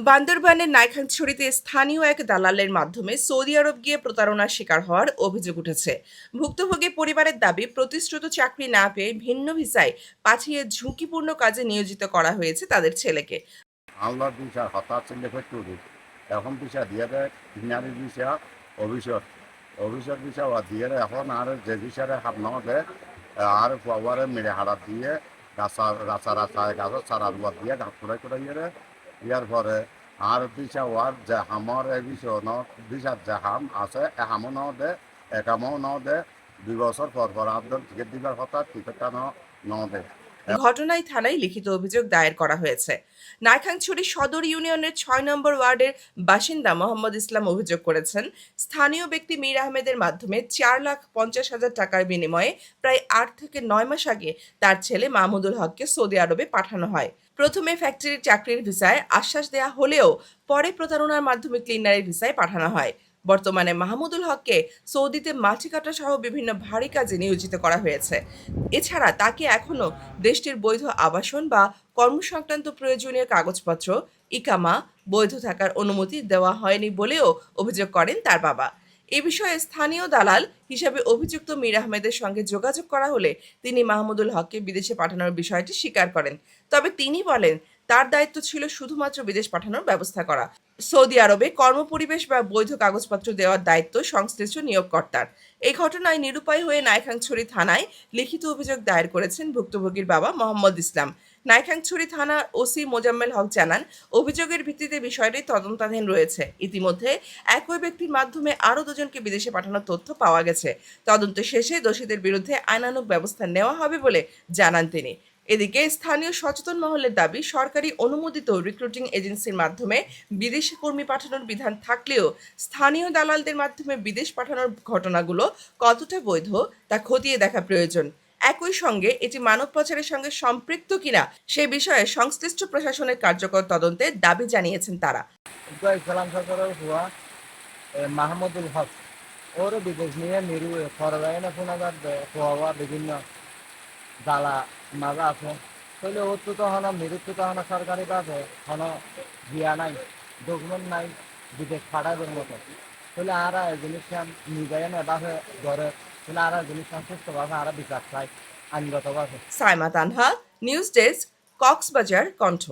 বান্দরবানের নাইখানছড়িতে স্থানীয় এক দালালের মাধ্যমে সৌদি আরব গিয়ে প্রতারণার শিকার হওয়ার অভিযোগ উঠেছে। ভুক্তভোগী পরিবারের দাবি, প্রতিশ্রুত চাকরি না পেয়ে ভিন্ন ভিসায় পাঠিয়ে ঝুঁকিপূর্ণ কাজে নিয়োজিত করা হয়েছে তাদের ছেলেকে। আল্লাহর ভিসা হঠাৎ চিল্লে ফেটুরি এখন ভিসা দিয়ে দেয় ইনারি ভিসা অভিষেক অভিষেক ভিসা দিয়ে দেয় এখন আর যে ভিসারে হাত ন দেয় আর পাওয়ারে মেরে হারাত দিয়ে রাস্তা রাস্তা রাস্তায় গাছ চারা রুয়া দিয়ে গাছ কুড়াই কুড়াই ইয়ার পরে আর ভিসা ওয়ার যে হামর এ বিষয় ন ভিসার যে হাম আছে এ হামও ন দে একামও ন দে 2 বছর পর আপনার টিকিট দিবার কথা টিকিটটা ন দে। ঘটনায় থানায় লিখিত অভিযোগ দায়ের করা হয়েছে। নাইখানছড়ি সদর ইউনিয়নের ৬ নম্বর ওয়ার্ডের বাসিন্দা মোহাম্মদ ইসলাম অভিযোগ করেছেন, স্থানীয় ব্যক্তি মীর আহমেদের মাধ্যমে ৪,৫০,০০০ টাকার বিনিময়ে প্রায় ৮ থেকে ৯ মাস আগে তার ছেলে মাহমুদুল হককে সৌদি আরবে পাঠানো হয়। প্রথমে ফ্যাক্টরির চাকরির ভিসায় আশ্বাস দেয়া হলেও পরে প্রতারণার মাধ্যমে ক্লিনারের ভিসায় পাঠানো হয়। বর্তমানে মাহমুদুল হককে সৌদিতে মাটি কাটা সহ বিভিন্ন ভারী কাজে নিয়োজিত করা হয়েছে। এছাড়া তাকে এখনো দেশটির বৈধ আবাসন বা কর্মসংক্রান্ত প্রয়োজনীয় কাগজপত্র, ইকামা, বৈধ থাকার অনুমতি দেওয়া হয়নি বলেও অভিযোগ করেন তার বাবা। এ বিষয়ে স্থানীয় দালাল হিসেবে অভিযুক্ত মীর আহমেদের সঙ্গে যোগাযোগ করা হলে তিনি মাহমুদুল হককে বিদেশে পাঠানোর বিষয়টি স্বীকার করেন। তবে তিনি বলেন, তার দায়িত্ব ছিল শুধুমাত্র বিদেশ পাঠানোর ব্যবস্থা করা। সৌদি আরবে কর্মপরিবেশ বা বৈধ কাগজপত্র দেওয়ার দায়িত্ব সংশ্লিষ্ট নিয়োগকর্তার। এই ঘটনায় নিরুপায় হয়ে নাইখানছড়ি থানায় লিখিত অভিযোগ দায়ের করেছেন ভুক্তভোগীর বাবা মোহাম্মদ ইসলাম। নাইখানছড়ি থানার ওসি মোজাম্মেল হক জানান, অভিযোগের ভিত্তিতে বিষয়টি তদন্তাধীন রয়েছে। ইতিমধ্যে একই ব্যক্তির মাধ্যমে আরও দুজনকে বিদেশে পাঠানোর তথ্য পাওয়া গেছে। তদন্ত শেষে দোষীদের বিরুদ্ধে আইনানুগ ব্যবস্থা নেওয়া হবে বলে জানান তিনি। এদিকে স্থানীয় সচেতন মহলের দাবি, সরকারি অনুমোদিত রিক্রুটিং এজেন্সির মাধ্যমে বিদেশি কর্মী পাঠানোর বিধান থাকলেও স্থানীয় দালালদের মাধ্যমে বিদেশ পাঠানোর ঘটনাগুলো কতটা বৈধ তা খতিয়ে দেখা প্রয়োজন। একই সঙ্গে এটি মানব পাচারের সঙ্গে সম্পৃক্ত কিনা সে বিষয়ে সংশ্লিষ্ট প্রশাসনের কার্যকর তদন্তের দাবি জানিয়েছেন তারা। ইসলাম সরকারের হুয়া মাহমুদুল হক ওর বিদেশ নিয়ে নিরু ফরবাইনে ফোনাবার হওয়া বিভিন্ন জ্বালা মাজা আছে তাহলে ওর তো তখন মেরুর তো তখন সরকারিভাবে কোনো দিয়া নাই, ডকুমেন্ট নাই বিদেশ পাঠাবের মতো। তাহলে আরা এই জিনিসটা নিজায় না বাসে ধরে তাহলে আরা জিনিসটা সুস্থভাবে আরা বিচার চাই আইনগতভাবে। সাইমা তানহা, নিউজ ডেস্ক, কক্সবাজার কণ্ঠ।